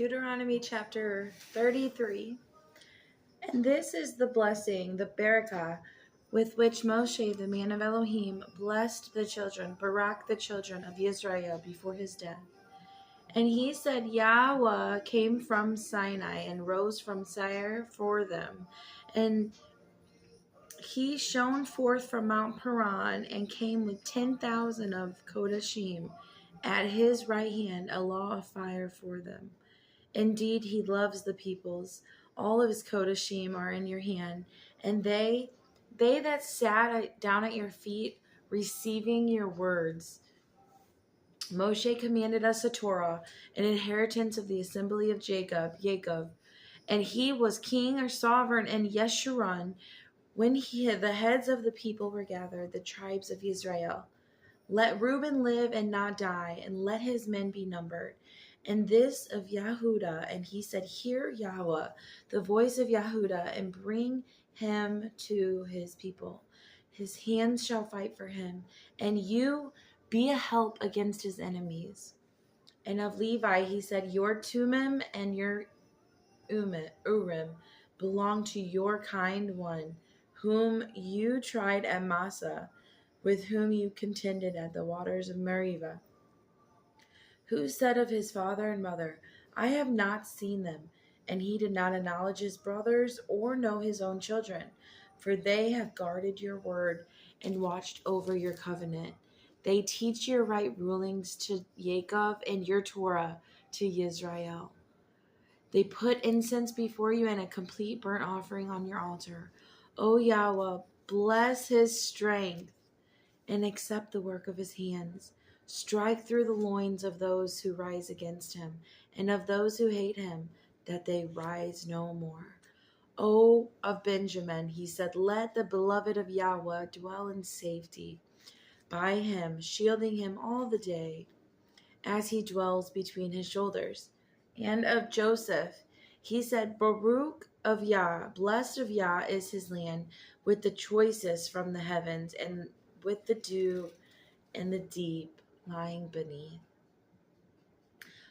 Deuteronomy chapter 33. And this is the blessing, the barakah, with which Moshe, the man of Elohim, blessed the children, Barak the children of Israel before his death. And he said, Yahweh came from Sinai and rose from Seir for them. And he shone forth from Mount Paran and came with 10,000 of Kodashim at his right hand, a law of fire for them. Indeed, he loves the peoples. All of his Kodashim are in your hand, and they that sat down at your feet, receiving your words. Moshe commanded us a Torah, an inheritance of the assembly of Jacob, and he was king or sovereign in Yeshurun when the heads of the people were gathered, the tribes of Israel. Let Reuben live and not die, and let his men be numbered. And this of Yehuda, and he said, Hear Yahweh, the voice of Yehuda, and bring him to his people. His hands shall fight for him, and you be a help against his enemies. And of Levi, he said, Your Tumim and your Urim belong to your kind one, whom you tried at Massa, with whom you contended at the waters of Meribah. Who said of his father and mother, I have not seen them, and he did not acknowledge his brothers or know his own children, for they have guarded your word and watched over your covenant. They teach your right rulings to Jacob and your Torah to Israel. They put incense before you and a complete burnt offering on your altar. O Yahweh, bless his strength and accept the work of his hands. Strike through the loins of those who rise against him, and of those who hate him, that they rise no more. O of Benjamin, he said, let the beloved of Yahweh dwell in safety by him, shielding him all the day, as he dwells between his shoulders. And of Joseph, he said, Baruch of Yah, blessed of Yah is his land, with the choicest from the heavens, and with the dew and the deep lying beneath,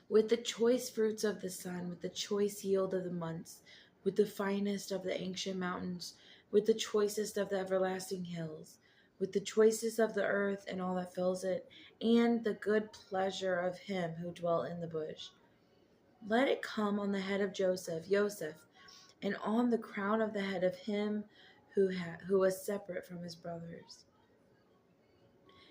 with the choice fruits of the sun, with the choice yield of the months, with the finest of the ancient mountains, with the choicest of the everlasting hills, with the choicest of the earth and all that fills it, and the good pleasure of him who dwelt in the bush. Let it come on the head of Joseph, and on the crown of the head of him who was separate from his brothers.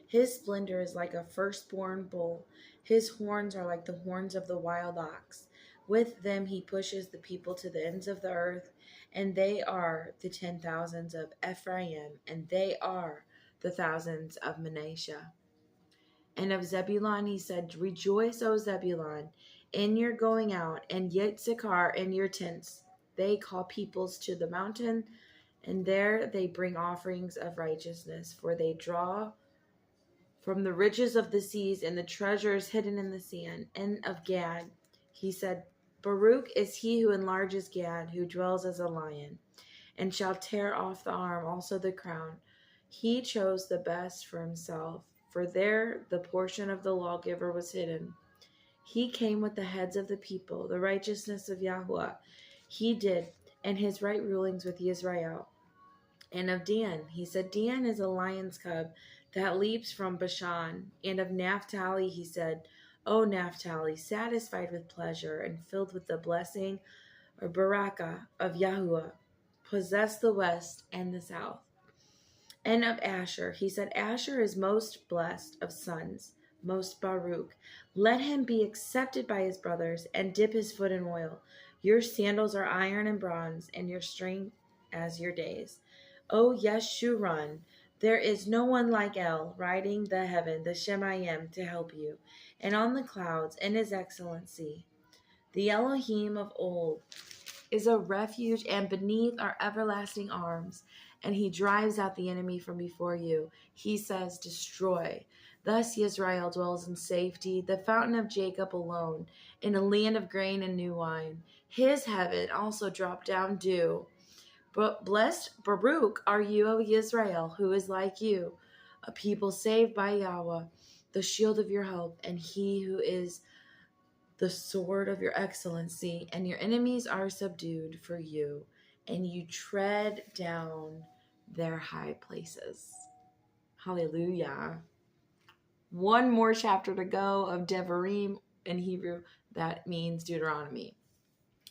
His splendor is like a firstborn bull. His horns are like the horns of the wild ox. With them he pushes the people to the ends of the earth, and they are the 10,000s of Ephraim, and they are the thousands of Manasseh. And of Zebulun he said, Rejoice, O Zebulun, in your going out, and Yitzchar in your tents. They call peoples to the mountain, and there they bring offerings of righteousness, for they draw from the riches of the seas and the treasures hidden in the sand. And of Gad, he said, Baruch is he who enlarges Gad, who dwells as a lion, and shall tear off the arm, also the crown. He chose the best for himself, for there the portion of the lawgiver was hidden. He came with the heads of the people, the righteousness of Yahweh. He did, and his right rulings with Israel. And of Dan, he said, Dan is a lion's cub that leaps from Bashan. And of Naphtali, he said, O Naphtali, satisfied with pleasure and filled with the blessing or barakah of Yahuwah, possess the west and the south. And of Asher, he said, Asher is most blessed of sons, most Baruch. Let him be accepted by his brothers and dip his foot in oil. Your sandals are iron and bronze, and your strength as your days. O Yeshurun, there is no one like El, riding the heaven, the Shemayim, to help you, and on the clouds in his excellency. The Elohim of old is a refuge, and beneath are everlasting arms, and he drives out the enemy from before you. He says, Destroy. Thus Israel dwells in safety, the fountain of Jacob alone, in a land of grain and new wine. His heaven also dropped down dew. But blessed Baruch are you, O Israel, who is like you, a people saved by Yahweh, the shield of your help, and he who is the sword of your excellency, and your enemies are subdued for you, and you tread down their high places. Hallelujah. One more chapter to go of Devarim in Hebrew. That means Deuteronomy,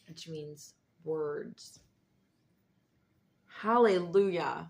which means words. Hallelujah.